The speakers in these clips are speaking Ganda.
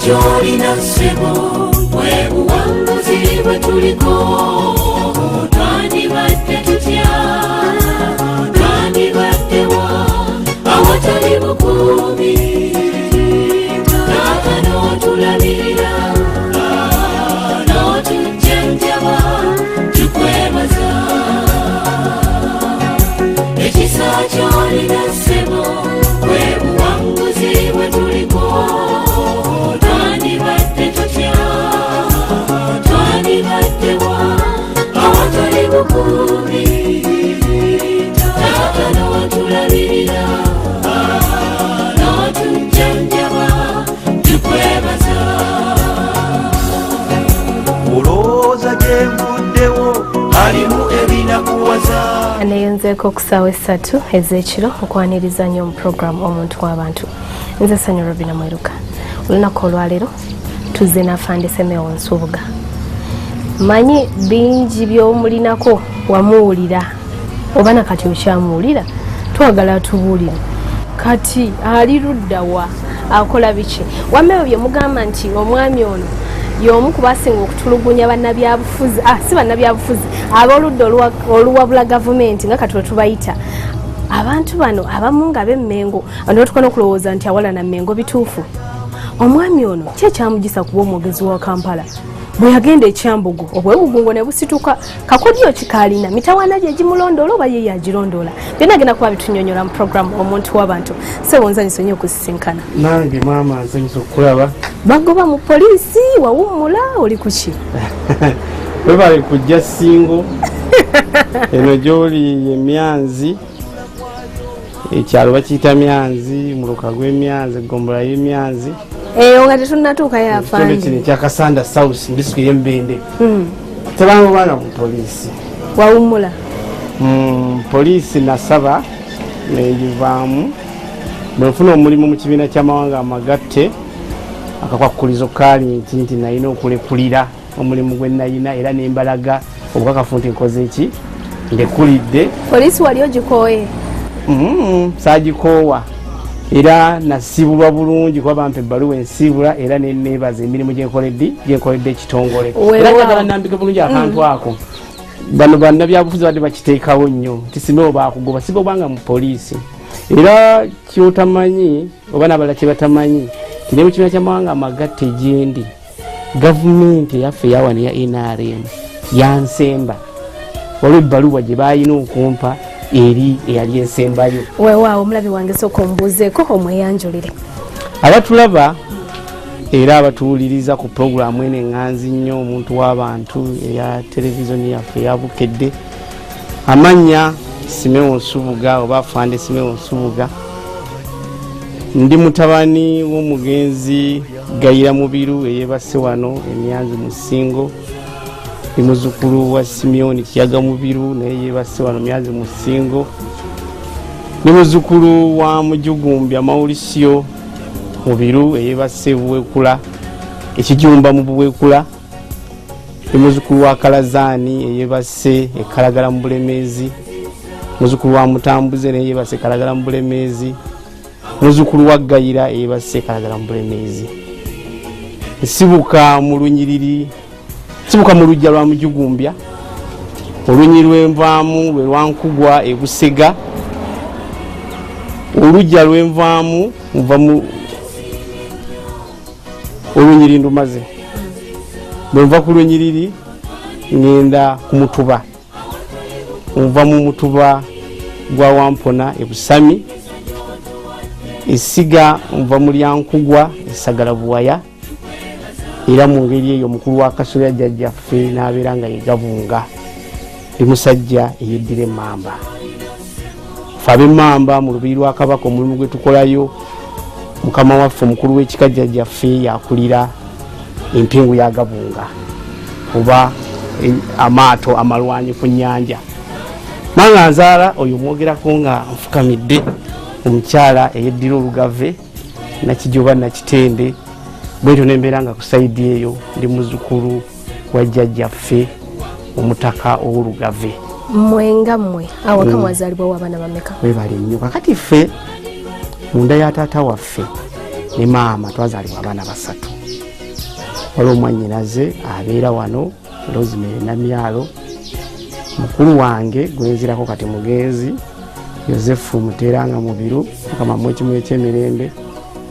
kyolina ssebo bwe buwanguzi bwe tuliko twandibadde tutya twandibaddewa awatali bukuumi taata n'otulabirira n'otujjanjaba tukwebaza ekisa kyolina ssebo bwe buwanguzi bwe tuliko twandibadde tutya twandibaddewa awatali bukuumi taata n'otulabirira n'otujjanjaba tukwebaza olowooza gye nvuddewo alimu ebinakuwaza. Aneyonzeeko ku ssaawa 3 ez'ekiro okwaniriza nnyo mu puroguramu omuntu w'abantu. Nze Sanyu Robina Mweruka. Olunaku olwaleero tuzze n'Afande Simeon Nsubuga. Manyi bingi by'omulinako wamuwulira oba nakati okyamuwulira twagala tubuulire kati ali ludda wa akola biki wammeyo bye mugamba nti omwami ono y'omu ku basinga okutulugunya bannabyabufuzi si bannabyabufuzi ab'oludda oluwabula gavumenti nga kati wetubayita abantu bano abamu nga b'emmengo anotukona okulowooza nti awalana mmengo bituufu omwami ono kyekyamugisa kuba omwogezi wa Kampala bwe yagenda ekyambugu obwebugungo ne busituka kakodyo kikalina mitawana gye gimulondoola oba ye yagirondoola byonna agenda kuba bitunyonyola mu puroguramu omuntu w'abantu sebo nzanyisa nnyo okusisinkana nange maama nzanyisa okulaba bagoba mu poliisi wawummula oli kuki webale kujja Ssingo eno gy'oli emyanzi ekyalo bakiyita Myanzi muluka gw'emyanzi eggombolola y'emyanzi nga tetunnatuuka yafande kino ekyakasanda south disitulikiti y'Embende tebanga baana mu poliisi wawummula poliisi nasaba negivaamu bwe nfuna omulimu mu kibiina ky'amawanga amagatte akakwakulizo kaali nti nalina okulekulira omulimu gwe nalina era nembalaga obukakafu nti nkoze eki ndekulidde poliisi wali ogikooye saagikoowa era nasibulwa bulungi kuba bampa ebbaluwa ensibula era neneebaza emirimu gyenkoledde ekitongole era njagala nambike bulungi akantu ako bano bannabyabufuzi badde bakiteekawo nnyo nti sinoo baakugoba siba obanga mu poliisi era kyotamanyi oba nabalala kye batamanyi ti ne mu kibiina ky'amawanga amagatte gyendi gavumenti eyaffe eyawano eya NRM yansemba waliwo ebbaluwa gye baalina okumpa eri eyali ensembayo weewaawo omulabi wange sooka ombuuzeeko omweyanjulire abatulaba era abatuwuliriza ku puroguramu eno eŋŋanzi nnyo omuntu w'abantu eya televizoni yaffe eyabukedde amannya Simeon Nsubuga oba Afande Simeon Nsubuga ndi mutabani w'omugenzi Gayira Mubiru eyeebase wano emyanzi mu Ssingo ndi muzzukulu wa Simeon Kiyaga Mubiru naye yeebase wano Myanzi mu Ssingo ndi muzzukulu wa Mujugumbya Mauricio Mubiru eyeebase Buwekula ekijumba mu Buwekula ndi muzzukulu wa Kalazaani eyeebase Ekalagala mu Bulemeezi muzzukulu wa Mutambuze naye yeebase Kalagala mu Bulemeezi muzzukulu wa Gayira eyeebase Kalagala mu Bulemeezi sibuka mu Lunyiriri sibuka mu lujja lwa Mujugumbya olunyi lw'envaamu lwe lwankugwa ebusega olujja lw'envaamu nva mu Olunyiri ndumaze lwenva ku Lunyiriri ngenda ku Mutuba nva mu Mutuba gwa Wampona ebusami esiga nva mu Lyankugwa esagala Buwaya era mu ngeri eyo omukulu wa Kasolya jjajjaffe n'abeera nga yegabunga ndi musajja eyeddira emmamba fe ab'emmamba mu lubiri lwa Kabaka omulimu gwe tukolayo mukama waffe omukulu w'ekika jjajjaffe yakulira empingu ya Gabunga oba amaato amalwanyi ku nnyanja manga nzaala oyo mwogerako nga nfukamidde omukyala eyeddira Olugave Nakijoba Nakitende bwetyo nembeera nga ku saidi eyo ndi muzzukulu wa jjajjaffe omutaka ow'Olugave mwenga mmwe awaka mwazaalibwa w'abaana bameka webali nnyo kakati ffe munda ya taata waffe ne maama twazaalibwa abaana 3 waliwo omwannyinaze abeera wano Rosemary Namyalo, mukulu wange gwenzirako kati mugenzi Yosefu Muteranga Mubiru, Mukama mwekimu ekyemirembe,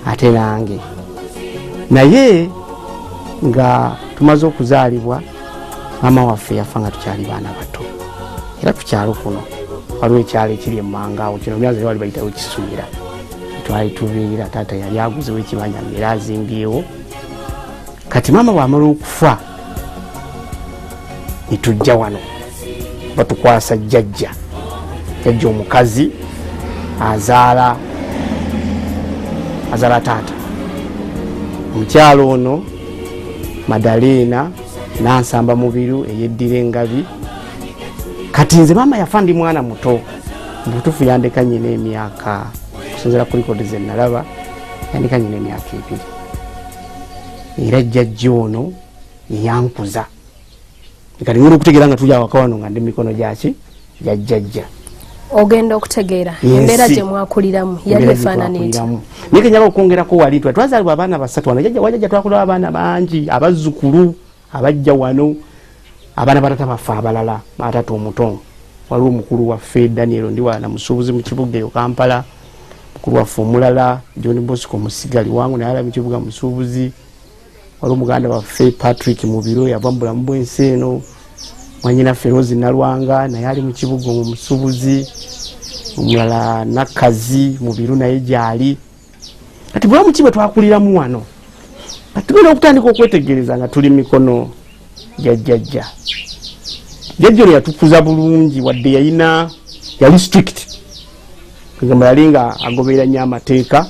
ate nange. Naye nga tumaze okuzaalibwa maama waffe yafa nga tukyali baana bato, era ku kyalo kuno waliwo ekyalo ekiri emmangaawo, kino myazi wali bayitawo Kisumira, twali tubeera. Taata yali aguzewo ekibanja ngaera azimbyewo. Kati maama bw'amala okufa ne tujja wano batukwasa jjajja omukazi azaala taata. Omukyalo ono Madalena Nansamba Mubiru eyeddira Engabi. Kati nze maama yafa ndi mwana muto, mbutufu yandeka nyina emyaka, okusinziira ku likodi ze nalaba, yandeka nyina emyaka 2. Era jjajja ono yankuza. Kati ngenda okutegeera nga tuli awaka wano nga ndi mikono gyaki jjajja. Ogenda okutegeera embeera gye mwakuliramu yali efaanana etya? Naye kenyala okwongerako wali twazaalibwa abaana 3 wano. Wajjajja twakulira abaana bangi, abazzukulu abajja wano, abaana batata baffe abalala, batata omuto. Waliwo omukulu waffe Daniel Ndiwana musuubuzi mu kibuga eyo Kampala, mukulu waffe omulala John Bosco Musigali wangu naye mu kibuga musuubuzi. Waliwo muganda waffe Patrick Mubiru yava mu bulamu bw'ensi eno. Mwanyina Ferozi Nalwanga naye ali mu kibuga omusuubuzi. Omulala Nakazi Mubiru naye gyali. Kati bulamu ki bwe twakuliramu wano? Kati tugenda okutandika okwetegereza nga tuli mikono gya jjajja. Jjajja ono yatukuza bulungi wadde yali strict. Kagamba yali nga agoberera nnyo amateeka.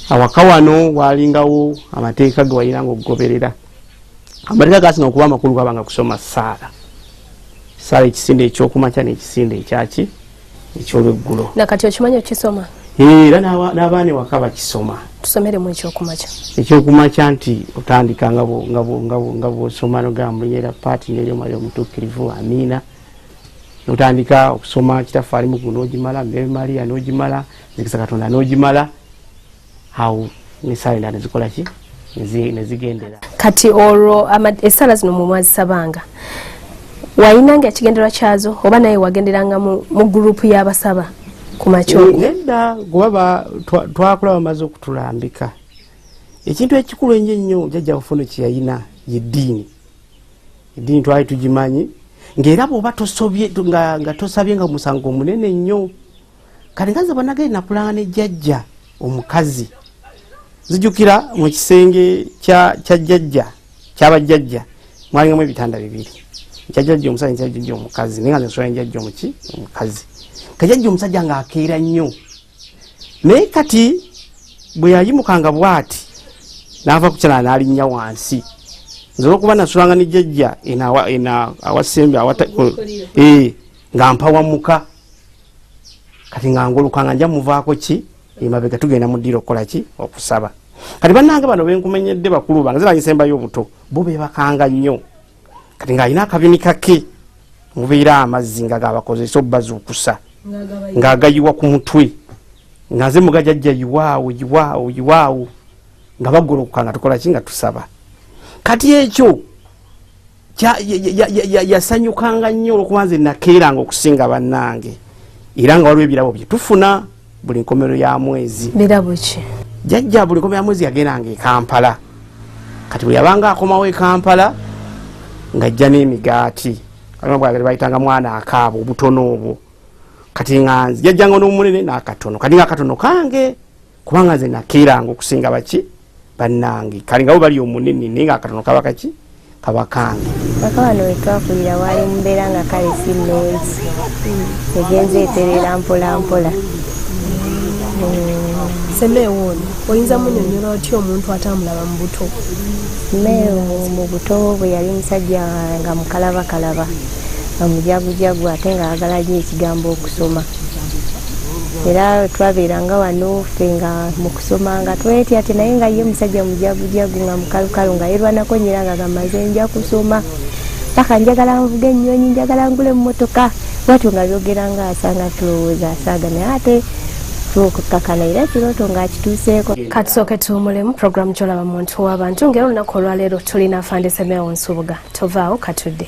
Awaka wano walingawo amateeka ge walina nga okugoberera. Amateeka gasinga okuba amakulu gabanga kusoma ssaala. Ssaala ekisinde ekyokumakya n'ekisinde ekyaki ekyolweggulo. Nakati okimanyi okisoma? Era n'abaana waka bakisoma. Tusomeremu ekyokumakya. Ekyokumakya nti otandika nga bw'osoma n'ogamba era paati n'eryomu ali omutuukirivu Amiina. N'otandika okusoma Kitaffe ali mugu n'ogimala, Mary Maria n'ogimala, Nzikiriza Katonda n'ogimala. Awo n'essaala endala nezikola ki? Nezigendera. Kati olwo essaala zino mu mwazisabanga wayinanga ekigenderwa kyazo oba naye wagenderanga mu gurupu y'abasaba ku makyo? Nedda gwaba twakula bamaze okutulambika. Ekintu ekikulu ennyo jjajja Bufono kye yalina y'eddiini. Eddiini twali tugimanyi ng'era bw'oba tosobye nga tosabye nga musango omunene nnyo. Kati nga nze bannagenda nakulanga ne jjajja omukazi. Zijukira mu kisenge kya jjajja ky'abajjajja mwalingamu ebitanda 2. Jjajja omusajja jjajja omukazi naye nga nsobola jjajja omukazi. Kajjajja omusajja ng'akeera nnyo. Naye kati bwe yayimukanga bw'ati n'ava ku kyala n'alinnya wansi. Nze olw'okuba nasulanga ne jjajja awasembe nga mpawamuka. Kati nga ngolukanga nja muvaako ki emabega tugenda mu ddiiro okukola ki okusaba. Kati bannange bano benkumenyedde bakulu bange nze nsembayo obuto bo beebakanga nnyo. Kati ng'alina akabinika ke mubeera amazzi nga gabakozesa obbazuukusa ng'agayiwa ku mutwe nga nze mugajjajja yiwaawo nga bagolokoka nga tukola ki nga tusaba. Kati ekyo yasanyukanga nnyo olw'okuba nze nakeeranga okusinga bannange era nga waliwo ebirabo bye tufuna buli nkomero ya mwezi. Birabo ki? Jjajja buli nkomero ya mwezi yagendanga e Kampala. Kati bwe yabanga akomawo e Kampala ng'ajja n'emigaati bwagala bayitanga mwana akaabo obutono obwo. Kati nga nze jjajjanga n'omunene n'akatono. Kati nga akatono kange kubanga nze nakeeranga okusinga baki bannange. Kali nga bo bali omunene naye nga akatono kaba kaki kaba kange. Paka wano wetwakulira wali mbeera nga kale si nnungi. Egenze eterera mpola. Semeewo ono oyinza munnyonnyola otya omuntu atambulaba mu buto? Semeewo mu buto bwe yali musajja nga mukalabakalaba nga mujagujagu ate nga ayagala nnyo ekigambo okusoma. Era twabeeranga wano ffe nga mu kusoma nga twetya ate naye nga ye musajja mujagujagu nga mukalukalu nga yerwanako nnyera nga gamaze nja kusoma. Paka njagala nvuge ennyonyi, njagala ngule mu mmotoka. Bwatyo nga byogera nga asanga tulowooza asaaga naye ate okukakana era ekirooto ng'akituuseeko. Katusooke tuwumulemu puroguramu gy'olaba muntu w'abantu ng'era olunaku olwaleero tulina Afande Simeon Nsubuga. Tovaawo katudde.